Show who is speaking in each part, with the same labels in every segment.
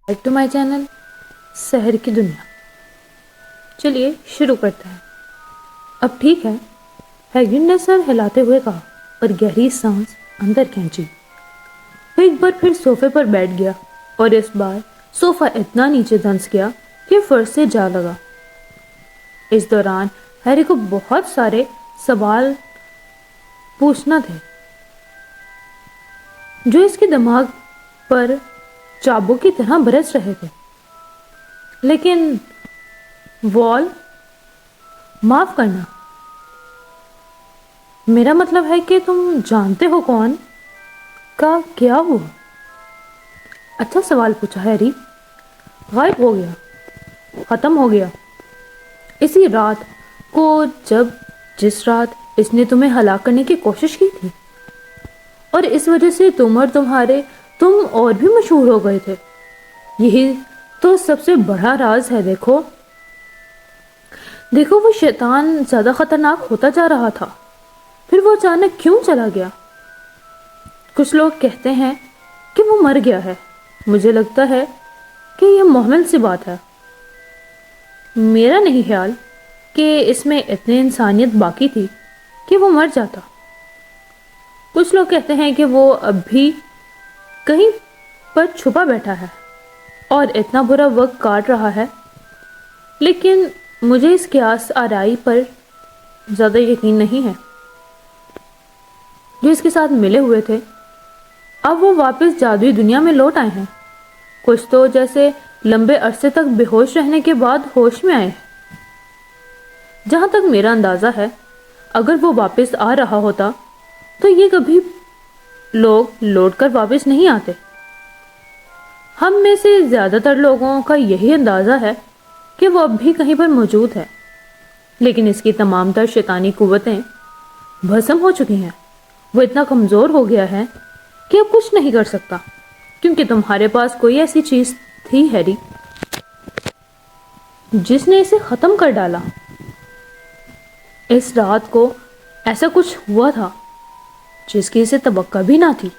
Speaker 1: Back to my channel سحر کی دنیا. چلیے شروع کرتے ہیں. اب ٹھیک ہے؟ ہیگرڈ نے سر ہلاتے ہوئے کہا اور گہری سانس اندر کھینچی. وہ ایک بار پھر صوفے پر بیٹھ گیا اور اس بار صوفہ اتنا نیچے دھنس گیا کہ فرش سے جا لگا. اس دوران ہیری کو بہت سارے سوال پوچھنا تھے جو اس کے دماغ پر چابک کی طرح برس رہے تھے. لیکن وال معاف کرنا، میرا مطلب ہے کہ تم جانتے ہو کون کا کیا ہوا؟ اچھا سوال پوچھا ہیری. غائب ہو گیا، ختم ہو گیا اسی رات کو جس رات اس نے تمہیں ہلاک کرنے کی کوشش کی تھی، اور اس وجہ سے تم اور بھی مشہور ہو گئے تھے. یہی تو سب سے بڑا راز ہے. دیکھو وہ شیطان زیادہ خطرناک ہوتا جا رہا تھا. پھر وہ اچانک کیوں چلا گیا؟ کچھ لوگ کہتے ہیں کہ وہ مر گیا ہے. مجھے لگتا ہے کہ یہ محمل سی بات ہے. میرا نہیں خیال کہ اس میں اتنی انسانیت باقی تھی کہ وہ مر جاتا. کچھ لوگ کہتے ہیں کہ وہ اب بھی کہیں پر چھپا بیٹھا ہے اور اتنا برا وقت کاٹ رہا ہے. لیکن مجھے اس قیاس آرائی پر زیادہ یقین نہیں ہے. جو اس کے ساتھ ملے ہوئے تھے اب وہ واپس جادوئی دنیا میں لوٹ آئے ہیں. کچھ تو جیسے لمبے عرصے تک بے ہوش رہنے کے بعد ہوش میں آئے. جہاں تک میرا اندازہ ہے اگر وہ واپس آ رہا ہوتا تو یہ کبھی لوگ لوٹ کر واپس نہیں آتے. ہم میں سے زیادہ تر لوگوں کا یہی اندازہ ہے کہ وہ اب بھی کہیں پر موجود ہے. لیکن اس کی تمام تر شیطانی قوتیں بھسم ہو چکی ہیں. وہ اتنا کمزور ہو گیا ہے کہ اب کچھ نہیں کر سکتا. کیونکہ تمہارے پاس کوئی ایسی چیز تھی ہیری جس نے اسے ختم کر ڈالا. اس رات کو ایسا کچھ ہوا تھا جس کی اسے توقع بھی نہ تھی.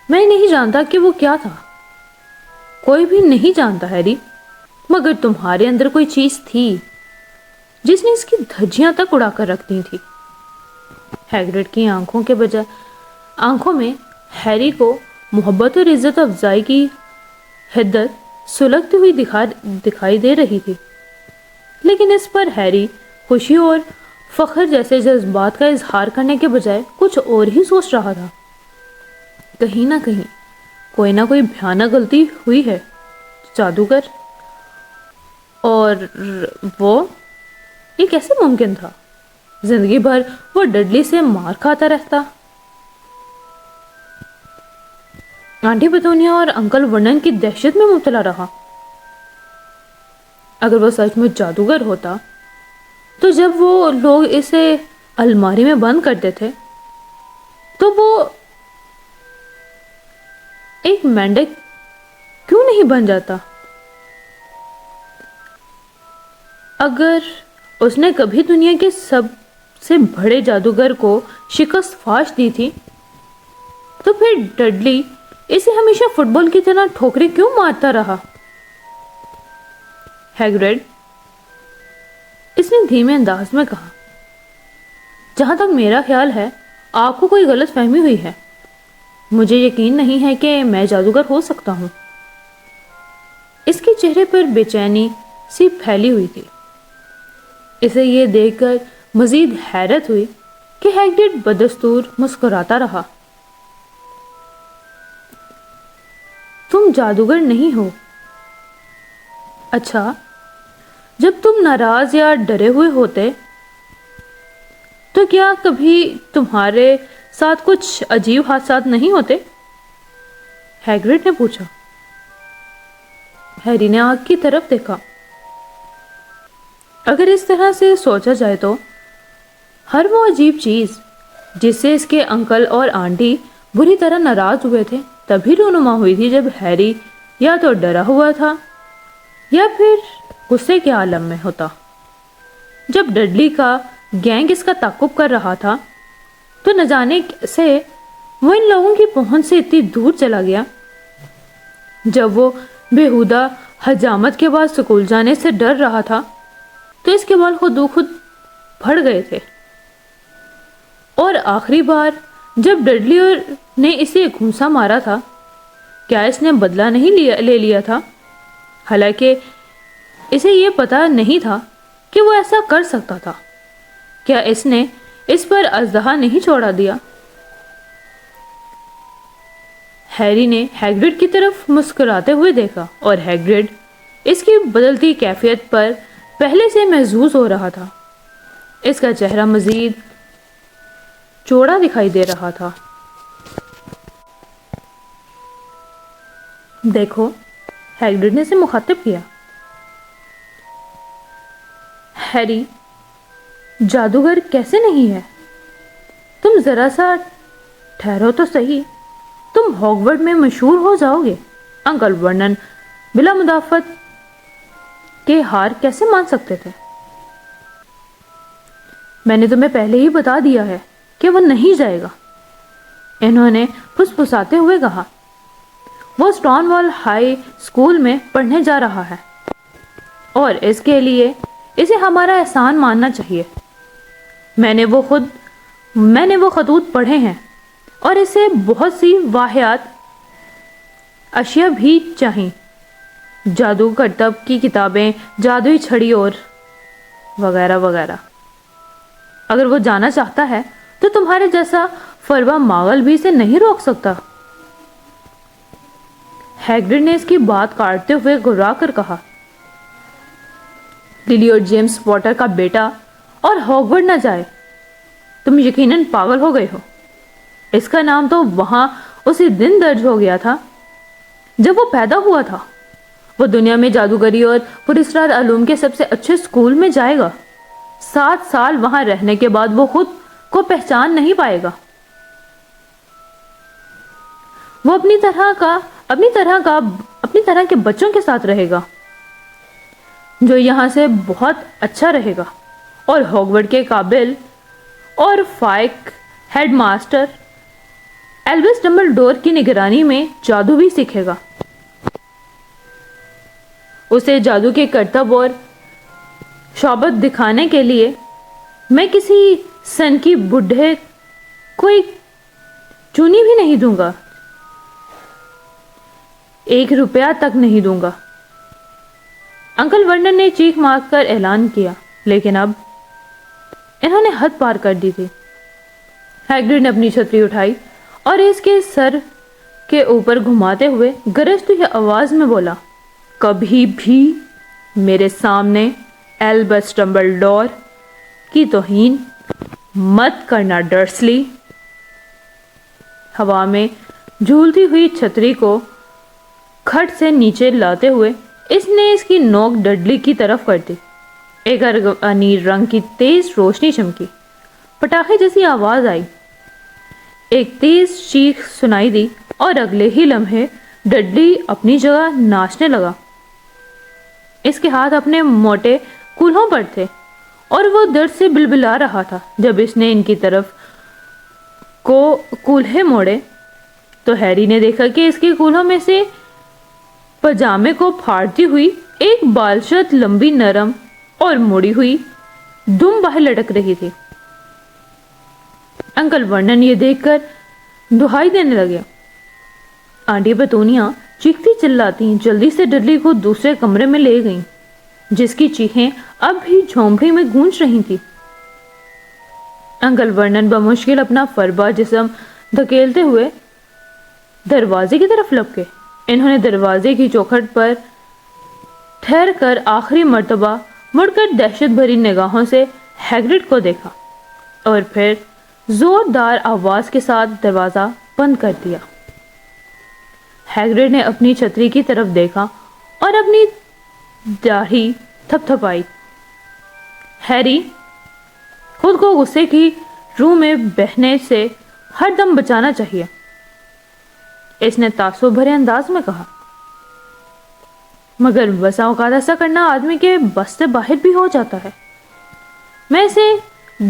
Speaker 1: میں نہیں جانتا کہ وہ کیا تھا. کوئی بھی نہیں جانتا ہیری، مگر تمہارے اندر کوئی چیز تھی جس نے اس کی دھجیاں تک اڑا کر رکھ دی تھی. ہیگرڈ کی آنکھوں میں ہیری کو محبت اور عزت افزائی کی حدت سلگتی ہوئی دکھائی دے رہی تھی. لیکن اس پر ہیری خوشی اور فخر جیسے جذبات کا اظہار کرنے کے بجائے کچھ اور ہی سوچ رہا تھا. کہیں نہ کہیں کوئی نہ کوئی بھیانک غلطی ہوئی ہے. جادوگر اور وہ یہ کیسے ممکن تھا؟ زندگی بھر وہ ڈڈلی سے مار کھاتا رہتا. آنٹی پیتونیا اور انکل ورنن کی دہشت میں مبتلا رہا. اگر وہ سچ میں جادوگر ہوتا تو جب وہ لوگ اسے الماری میں بند کرتے تھے تو وہ ایک مینڈک کیوں نہیں بن جاتا؟ اگر اس نے کبھی دنیا کے سب سے بڑے جادوگر کو شکست فاش دی تھی تو پھر ڈڈلی اسے ہمیشہ فٹ بال کی طرح ٹھوکریں کیوں مارتا رہا؟ ہیگرڈ، اس نے دھیمے انداز میں کہا، جہاں تک میرا خیال ہے آپ کو کوئی غلط فہمی ہوئی ہے. مجھے یقین نہیں ہے کہ میں جادوگر ہو سکتا ہوں. اس کے چہرے پر بے چینی سی پھیلی ہوئی تھی. اسے یہ دیکھ کر مزید حیرت ہوئی کہ ہیگرڈ بدستور مسکراتا رہا. تم جادوگر نہیں ہو؟ اچھا، جب تم ناراض یا ڈرے ہوئے ہوتے تو کیا کبھی تمہارے ساتھ کچھ عجیب حادثات نہیں ہوتے؟ ہیگرڈ نے پوچھا. ہیری نے آگ کی طرف دیکھا. اگر اس طرح سے سوچا جائے تو ہر وہ عجیب چیز جس سے اس کے انکل اور آنٹی بری طرح ناراض ہوئے تھے تبھی رونما ہوئی تھی جب ہیری یا تو ڈرا ہوا تھا یا پھر غصے کے عالم میں ہوتا. جب ڈڈلی کا گینگ اس کا تعاقب کر رہا تھا تو نہ جانے سے وہ ان لوگوں کی پہنچ سے اتنی دور چلا گیا. جب وہ بےہودہ حجامت کے بعد سکول جانے سے ڈر رہا تھا تو اس کے بال خود پھڑ گئے تھے، اور آخری بار جب ڈڈلی نے اسے گھونسا مارا تھا، کیا اس نے بدلہ نہیں لے لیا تھا؟ حالانکہ اسے یہ پتا نہیں تھا کہ وہ ایسا کر سکتا تھا۔ کیا اس نے اس پر اژدہا نہیں چھوڑا دیا؟ ہیری نے ہیگرڈ کی طرف مسکراتے ہوئے دیکھا، اور ہیگرڈ اس کی بدلتی کیفیت پر پہلے سے محظوظ ہو رہا تھا۔ اس کا چہرہ مزید چوڑا دکھائی دے رہا تھا۔ دیکھو، ہیگرڈ نے اسے مخاطب کیا، ہیری، جادوگر کیسے نہیں ہے؟ تم ذرا سا ٹھہرو تو صحیح، تم ہاگورڈ میں مشہور ہو جاؤ گے۔ انکل ورنن بلا مدافعت کے ہار کیسے مان سکتے تھے؟ میں نے تمہیں پہلے ہی بتا دیا ہے کہ وہ نہیں جائے گا، انہوں نے پھسپھساتے ہوئے کہا۔ وہ اسٹون وال ہائی اسکول میں پڑھنے جا رہا ہے، اور اس کے لیے اسے ہمارا احسان ماننا چاہیے۔ میں نے وہ خطوط پڑھے ہیں، اور اسے بہت سی واہیات اشیاء بھی چاہیے، جادو کرتب کی کتابیں، جادوئی چھڑی اور وغیرہ وغیرہ۔ اگر وہ جانا چاہتا ہے تو تمہارے جیسا فربا ماغل بھی اسے نہیں روک سکتا۔ ہیگرڈ نے اس کی بات کاٹتے ہوئے گھبرا کر کہا، للی اور جیمز پوٹر کا بیٹا اور ہاگورڈ نہ جائے؟ تم یقیناً پاگل ہو گئے ہو۔ اس کا نام تو وہاں اسی دن درج ہو گیا تھا جب وہ پیدا ہوا تھا۔ وہ دنیا میں جادوگری اور پراسرار علوم کے سب سے اچھے اسکول میں جائے گا۔ 7 سال وہاں رہنے کے بعد وہ خود کو پہچان نہیں پائے گا۔ وہ اپنی طرح کے بچوں کے ساتھ رہے گا، جو یہاں سے بہت اچھا رہے گا، اور ہاگورڈ کے قابل اور فائق ہیڈ ماسٹر ایلبس ڈمبلڈور کی نگرانی میں جادو بھی سیکھے گا۔ اسے جادو کے کرتب اور شعبت دکھانے کے لیے میں کسی سن کی بڈھے کوئی چونی بھی نہیں دوں گا، 1 روپیہ تک نہیں دوں گا۔ انکل ورنن نے چیخ مار کر اعلان کیا، لیکن اب انہوں نے حد پار کر دی تھی۔ ہیگرڈ نے اپنی چھتری اٹھائی اور اس کے سر کے اوپر گھماتے ہوئے گرجتی ہوئی آواز میں بولا، کبھی بھی میرے سامنے ایلبس ڈمبلڈور کی توہین مت کرنا ڈرسلی۔ ہوا میں جھولتی ہوئی چھتری کو کھٹ سے نیچے لاتے ہوئے اس نے اس کی نوک ڈڈلی کی طرف کر دی۔ ایک انیر رنگ کی تیز روشنی چمکی، پٹاخے جیسی آواز آئی، ایک تیز چیخ سنائی دی، اور اگلے ہی لمحے ڈڈلی اپنی جگہ ناچنے لگا۔ اس کے ہاتھ اپنے موٹے کولہوں پر تھے، اور وہ درد سے بلبلا رہا تھا۔ جب اس نے ان کی طرف کو کولہے موڑے تو ہیری نے دیکھا کہ اس کے کولہوں میں سے پجامے کو پھاڑتی ہوئی ایک بالشت لمبی نرم اور مڑی ہوئی دم باہر لٹک رہی تھی۔ انکل ورنن یہ دیکھ کر دہائی دینے لگے۔ آنٹی پیتونیا چیختی چلاتی جلدی سے ڈڈلی کو دوسرے کمرے میں لے گئیں، جس کی چیخیں اب بھی جھونپڑی میں گونج رہی تھی۔ انکل ورنن بمشکل اپنا فربا جسم دھکیلتے ہوئے دروازے کی طرف لپکے۔ انہوں نے دروازے کی چوکھٹ پر ٹھہر کر آخری مرتبہ مڑ کر دہشت بھری نگاہوں سے ہیگرڈ کو دیکھا، اور پھر زوردار آواز کے ساتھ دروازہ بند کر دیا۔ ہیگرڈ نے اپنی چھتری کی طرف دیکھا اور اپنی داڑھی تھپ تھپائی۔ ہیری، خود کو غصے کی روح میں بہنے سے ہر دم بچانا چاہیے، اس نے تعصب بھرے انداز میں کہا، مگر بسا اوقات ایسا کرنا آدمی کے بس سے باہر بھی ہو جاتا ہے۔ میں اسے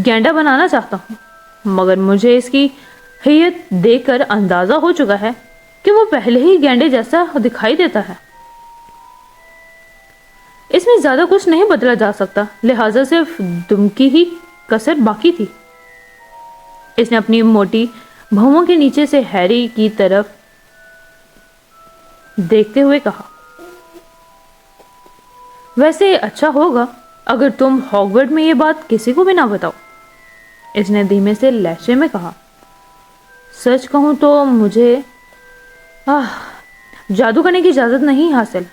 Speaker 1: گینڈا بنانا چاہتا ہوں، مگر مجھے اس کی حیت دیکھ کر اندازہ ہو چکا ہے کہ وہ پہلے ہی گینڈے جیسا دکھائی دیتا ہے۔ اس میں زیادہ کچھ نہیں بدلا جا سکتا، لہٰذا صرف دم کی ہی کسر باقی تھی۔ اس نے اپنی موٹی بھوؤں کے نیچے سے ہیری کی طرف دیکھتے ہوئے کہا، ویسے اچھا ہوگا اگر تم ہاگورڈ میں یہ بات کسی کو بھی نہ بتاؤ۔ اس نے دھیمے سے لہجے میں کہا، سچ کہوں تو مجھے جادو کرنے کی اجازت نہیں حاصل۔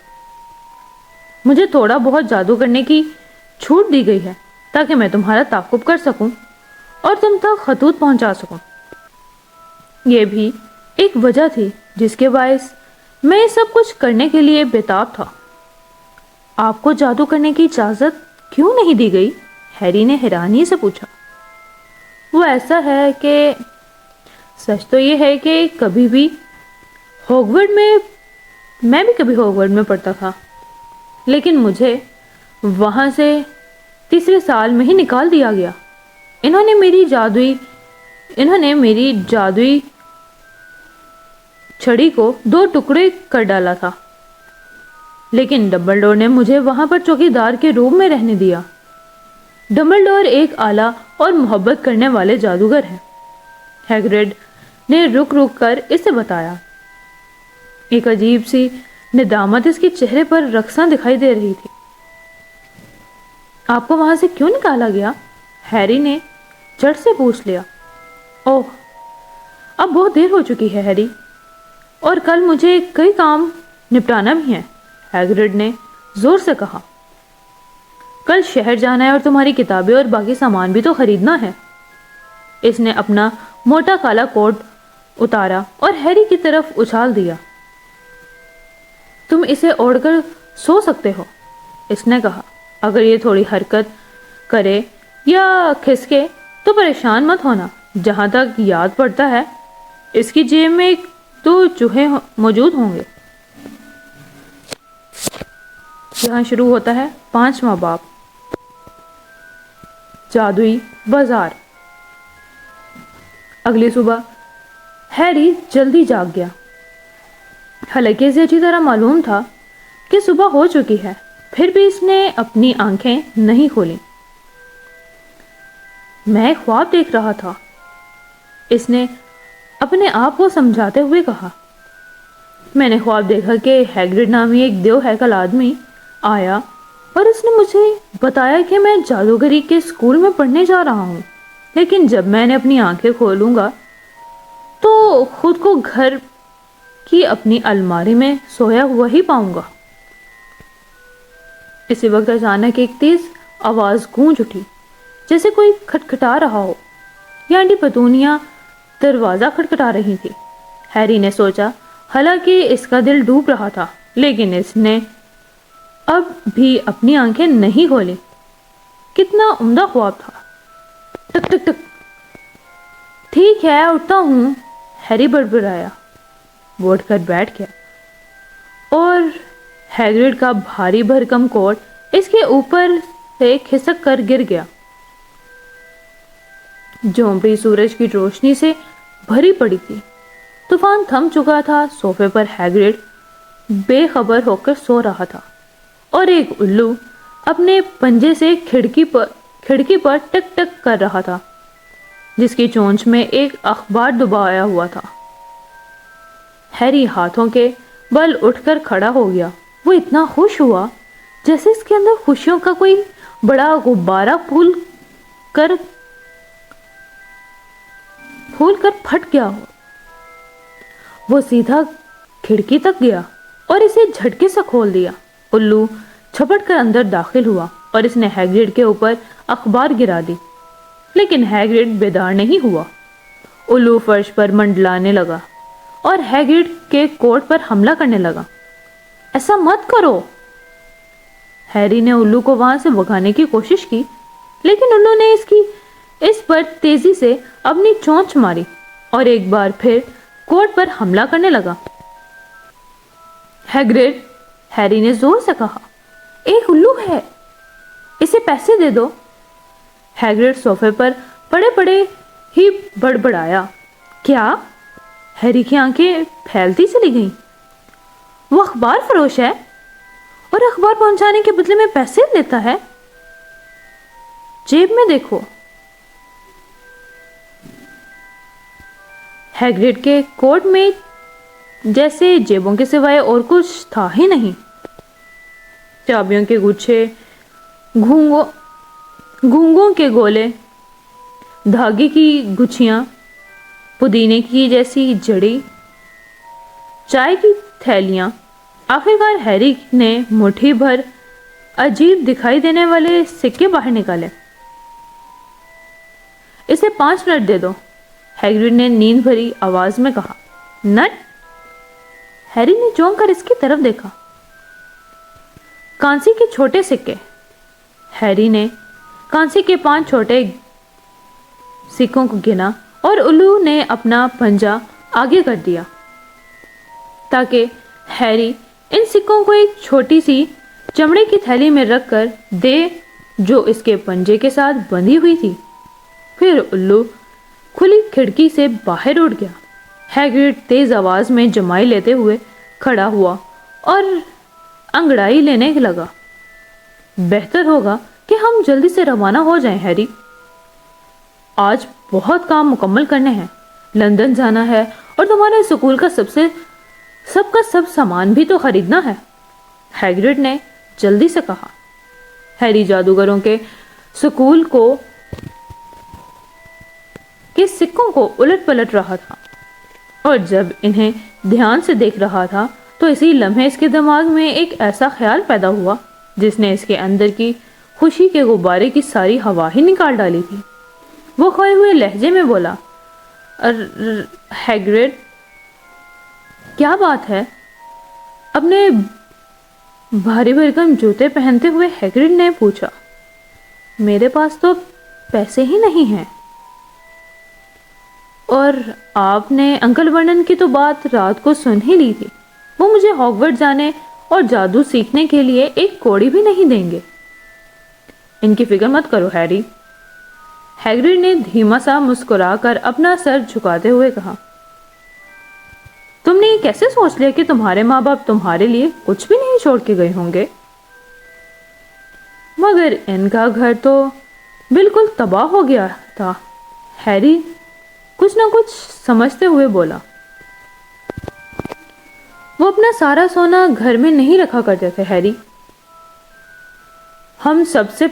Speaker 1: مجھے تھوڑا بہت جادو کرنے کی چھوٹ دی گئی ہے تاکہ میں تمہارا تعاقب کر سکوں اور تم تک خطوط پہنچا سکوں۔ یہ بھی ایک وجہ تھی جس کے باعث میں یہ سب کچھ کرنے کے لیے بےتاب تھا۔ آپ کو جادو کرنے کی اجازت کیوں نہیں دی گئی؟ ہیری نے حیرانی سے پوچھا۔ وہ ایسا ہے کہ سچ تو یہ ہے کہ کبھی بھی ہاگورڈ میں بھی کبھی ہاگورڈ میں پڑھتا تھا، لیکن مجھے وہاں سے تیسرے سال میں ہی نکال دیا گیا۔ انہوں نے میری جادوئی چھڑی کو 2 ٹکڑے کر ڈالا تھا، لیکن ڈمبلڈور نے مجھے وہاں پر چوکیدار کے روپ میں رہنے دیا۔ ڈمبلڈور ایک اعلیٰ اور محبت کرنے والے جادوگر ہیں، ہیگرڈ نے رک کر اسے بتایا۔ ایک عجیب سی ندامت اس کے چہرے پر رقصاں دکھائی دے رہی تھی۔ آپ کو وہاں سے کیوں نکالا گیا؟ ہیری نے چڑ سے پوچھ لیا۔ اوہ، اب بہت دیر ہو چکی ہے ہیری، اور کل مجھے کئی کام نپٹانا بھی ہیں، ہیگرڈ نے زور سے کہا۔ کل شہر جانا ہے اور تمہاری کتابیں اور باقی سامان بھی تو خریدنا ہے۔ اس نے اپنا موٹا کالا کوٹ اتارا اور ہیری کی طرف اچھال دیا۔ تم اسے اوڑھ کر سو سکتے ہو، اس نے کہا۔ اگر یہ تھوڑی حرکت کرے یا کھسکے تو پریشان مت ہونا۔ جہاں تک یاد پڑتا ہے اس کی جیب میں 2 چوہے موجود ہوں گے۔ یہاں شروع ہوتا ہے 5واں باب۔ جادوئی بازار۔ اگلی صبح ہیری جلدی جاگ گیا، حالانکہ اسے اچھی طرح معلوم تھا کہ صبح ہو چکی ہے، پھر بھی اس نے اپنی آنکھیں نہیں کھولیں۔ میں خواب دیکھ رہا تھا، اس نے اپنے آپ کو سمجھاتے ہوئے کہا۔ میں نے خواب دیکھا کہ ہیگرڈ نامی ایک دیو ہیکل آدمی آیا اور اس نے مجھے بتایا کہ میں جادوگری کے اسکول میں پڑھنے جا رہا ہوں، لیکن جب میں نے اپنی آنکھیں کھولوں گا تو خود کو گھر کی اپنی الماری میں سویا ہوا ہی پاؤں گا۔ اسی وقت اچانک ایک تیز آواز گونج اٹھی، جیسے کوئی کھٹکھٹا رہا ہو، یا آنٹی پتونیا دروازہ کھٹکھٹا رہی تھی۔ ہیری نے سوچا، حالانکہ اس کا دل ڈوب رہا تھا، لیکن اس نے اب بھی اپنی آنکھیں نہیں کھولی۔ کتنا عمدہ خواب تھا۔ ٹک ٹک ٹک۔ ٹھیک ہے، اٹھتا ہوں، ہیری بڑبڑایا۔ وہ اٹھ کر بیٹھ گیا اور ہیگرڈ کا بھاری بھرکم کوٹ اس کے اوپر سے کھسک کر گر گیا۔ جھونپڑی سورج کی روشنی سے بھری پڑی تھی۔ طوفان تھم چکا تھا۔ صوفے پر ہیگرڈ بے خبر ہو کر سو رہا تھا اور ایک الو اپنے پنجے سے کھڑکی پر ٹک ٹک کر رہا تھا، جس کی چونچ میں ایک اخبار دبایا ہوا تھا۔ ہیری ہاتھوں کے بل اٹھ کر کھڑا ہو گیا۔ وہ اتنا خوش ہوا جیسے اس کے اندر خوشیوں کا کوئی بڑا غبارہ پھول کر پھٹ گیا ہو۔ وہ سیدھا کھڑکی تک گیا اور اسے جھٹکے سے کھول دیا۔ الو چھپٹ کر اندر داخل ہوا اور اس نے ہیگرڈ کے اوپر اخبار گرا دی، لیکن ہیگرڈ بیدار نہیں ہوا۔ الو فرش پر منڈلانے لگا اور ہیگرڈ کے کوٹ پر حملہ کرنے لگا۔ ایسا مت کرو! ہیری نے الو کو وہاں سے بھگانے کی کوشش کی، لیکن الو نے اس پر تیزی سے اپنی چونچ ماری اور ایک بار پھر کوٹ پر حملہ کرنے لگا۔ ہیگرڈ، ہیری نے زور سے کہا، ایک الو ہے، اسے پیسے دے دو۔ ہیگرڈ صوفے پر پڑے پڑے ہی بڑبڑایا۔ کیا؟ ہیری کی آنکھیں پھیلتی چلی گئیں۔ وہ اخبار فروش ہے اور اخبار پہنچانے کے بدلے میں پیسے لیتا ہے۔ جیب میں دیکھو۔ ہیگریڈ کے کوٹ میں جیسے جیبوں کے سوائے اور کچھ تھا ہی نہیں۔ چابیوں کے گچھے، گھونگوں کے گولے، دھاگے کی گچھیاں، پودینے کی جیسی جڑی، چائے کی تھیلیاں۔ آخرکار ہیری نے مٹھی بھر عجیب دکھائی دینے والے سکے باہر نکالے۔ اسے 5 نٹ دے دو، ہیگریڈ نے نیند بھری آواز میں کہا۔ نٹ؟ ہیری نے چونک کر اس کی طرف دیکھا۔ کانسی کے چھوٹے سکے۔ ہیری نے کانسی کے 5 چھوٹے سکوں کو گنا اور الو نے اپنا پنجہ آگے کر دیا تاکہ ہیری ان سکوں کو ایک چھوٹی سی چمڑے کی تھیلی میں رکھ کر دے جو اس کے پنجے کے ساتھ بندھی ہوئی تھی۔ پھر الو کھلی کھڑکی سے باہر اڑ گیا۔ ہیگریڈ تیز آواز میں جمائی لیتے ہوئے کھڑا ہوا اور انگڑائی لینے لگا۔ بہتر ہوگا کہ ہم جلدی سے روانہ ہو جائیں ہیری، آج بہت کام مکمل کرنے ہیں۔ لندن جانا ہے اور تمہارے اسکول کا سب سامان بھی تو خریدنا ہے، ہیگریڈ نے جلدی سے کہا۔ ہیری جادوگروں کے سکول کے سکوں کو الٹ پلٹ رہا تھا اور جب انہیں دھیان سے دیکھ رہا تھا تو اسی لمحے اس کے دماغ میں ایک ایسا خیال پیدا ہوا جس نے اس کے اندر کی خوشی کے غبارے کی ساری ہوا ہی نکال ڈالی تھی۔ وہ کھوئے ہوئے لہجے میں بولا، ہیگریڈ، کیا بات ہے؟ اپنے بھاری بھرکم جوتے پہنتے ہوئے ہیگریڈ نے پوچھا۔ میرے پاس تو پیسے ہی نہیں ہیں، اور آپ نے انکل ورنن کی تو بات رات کو سن ہی لی تھی، وہ مجھے ہاگورٹ جانے اور جادو سیکھنے کے لیے ایک کوڑی بھی نہیں دیں گے۔ ان کی فکر مت کرو ہیری، ہیگریڈ نے دھیما سا مسکرا کر اپنا سر جھکاتے ہوئے کہا۔ تم نے یہ کیسے سوچ لیا کہ تمہارے ماں باپ تمہارے لیے کچھ بھی نہیں چھوڑ کے گئے ہوں گے؟ مگر ان کا گھر تو بالکل تباہ ہو گیا تھا، ہیری کچھ نہ کچھ سمجھتے ہوئے بولا۔ وہ اپنا سارا سونا گھر میں نہیں رکھا کرتے تھے ہیری، ہم سب سے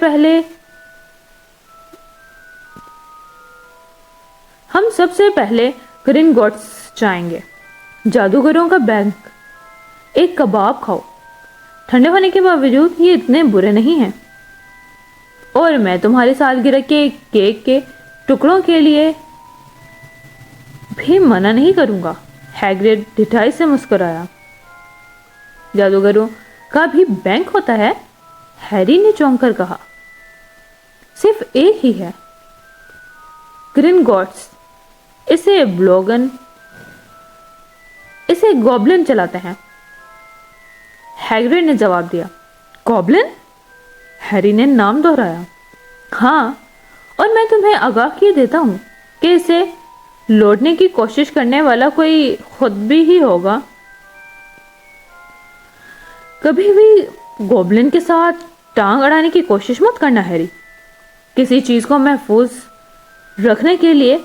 Speaker 1: پہلے گرین گوٹس جائیں گے، جادوگروں کا بینک۔ ایک کباب کھاؤ، ٹھنڈے ہونے کے باوجود یہ اتنے برے نہیں ہیں، اور میں تمہاری سالگرہ کے کیک کے ٹکڑوں کے لیے بھی منع نہیں کروں گا۔ ہیگریڈ ڈٹھائی سے مسکرایا۔ جادوگروں کا بھی بینک ہوتا ہے؟ ہیری نے چونک کر کہا۔ صرف ایک ہی ہے، گرین گوٹس، اسے گوبلن چلاتے ہیں، ہیگریڈ نے جواب دیا۔ گوبلن؟ ہیری نے نام دہرایا۔ ہاں، اور میں تمہیں آگاہ کیے دیتا ہوں کہ اسے لوٹنے کی کوشش کرنے والا کوئی خود بھی ہی ہوگا۔ کبھی بھی گوبلن کے ساتھ ٹانگ اڑانے کی کوشش مت کرنا ہیری۔ کسی چیز کو محفوظ رکھنے کے لیے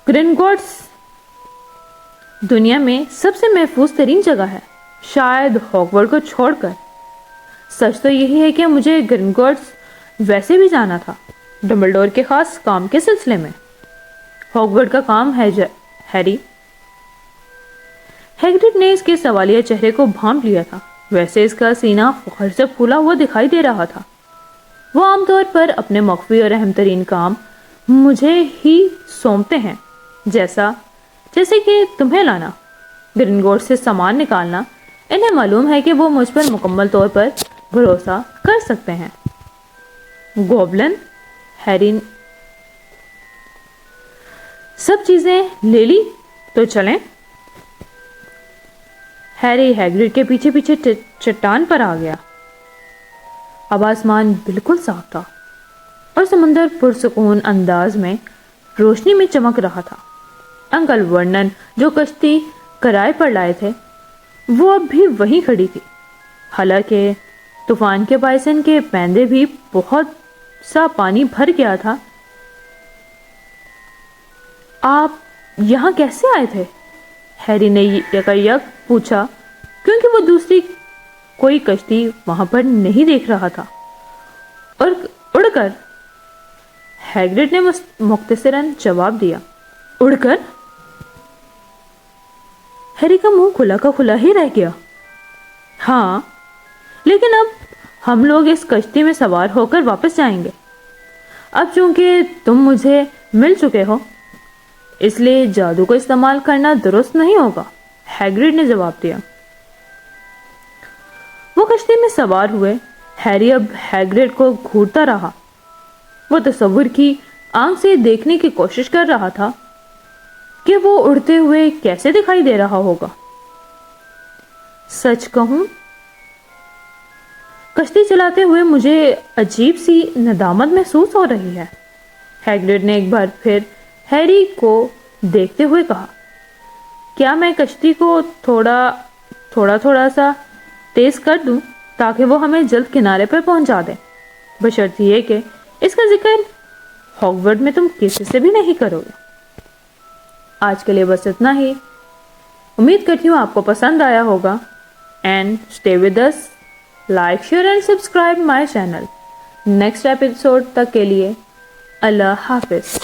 Speaker 1: گرین گوٹس دنیا میں سب سے محفوظ ترین جگہ ہے، شاید ہاگورٹ کو چھوڑ کر۔ سچ تو یہی ہے کہ مجھے گرین گوٹس ویسے بھی جانا تھا، ڈمبلڈور کے خاص کام کے سلسلے میں۔ ہاگورٹ کا کام ہے ہیری۔ ہیگریڈ نے اس کے سوالیہ چہرے کو بھانپ لیا تھا، ویسے اس کا سینہ فخر سے پھولا ہوا دکھائی دے رہا تھا۔ وہ عام طور پر اپنے مخفی اور اہم ترین کام مجھے ہی سونپتے ہیں، جیسے کہ تمہیں لانا، گرین گوٹس سے سامان نکالنا۔ انہیں معلوم ہے کہ وہ مجھ پر مکمل طور پر بھروسہ کر سکتے ہیں۔ گوبلن؟ ہیری، سب چیزیں لے لی تو چلیں؟ ہیری ہیگریڈ کے پیچھے پیچھے چٹان پر آ گیا۔ اب آسمان بالکل صاف تھا اور سمندر پرسکون انداز میں روشنی میں چمک رہا تھا۔ انکل ورنن جو کشتی کرائے پر لائے تھے وہ اب بھی وہیں کھڑی تھی، حالانکہ طوفان کے باعث ان کے پیندے بھی بہت سا پانی بھر گیا تھا۔ آپ یہاں کیسے آئے تھے؟ ہیری نے یکایک پوچھا، کیونکہ وہ دوسری کوئی کشتی وہاں پر نہیں دیکھ رہا تھا۔ اور اڑ کر، ہیگرڈ نے مختصراً جواب دیا۔ اڑ کر؟ ہیری کا منہ کھلا کا کھلا ہی رہ گیا۔ ہاں، لیکن اب ہم لوگ اس کشتی میں سوار ہو کر واپس جائیں گے۔ اب چونکہ تم مجھے مل چکے ہو اس لیے جادو کو استعمال کرنا درست نہیں ہوگا، ہیگرڈ نے جواب دیا۔ وہ کشتی میں سوار ہوئے۔ ہیری اب ہیگرڈ کو گھورتا رہا۔ وہ تصور کی آنکھ سے دیکھنے کی کوشش کر رہا تھا کہ وہ اڑتے ہوئے کیسے دکھائی دے رہا ہوگا۔ سچ کہوں، کشتی چلاتے ہوئے مجھے عجیب سی ندامت محسوس ہو رہی ہے، ہیگرڈ نے ایک بار پھر ہیری کو دیکھتے ہوئے کہا۔ کیا میں کشتی کو تھوڑا سا تیز کر دوں تاکہ وہ ہمیں جلد کنارے پر پہنچا دے، بشرط یہ کہ اس کا ذکر ہاگورڈ میں تم کسی سے بھی نہیں کرو گے۔ آج کے لیے بس اتنا ہی۔ امید کرتی ہوں آپ کو پسند آیا ہوگا۔ And stay with us, like, share and subscribe my channel. Next episode تک کے لیے اللہ حافظ۔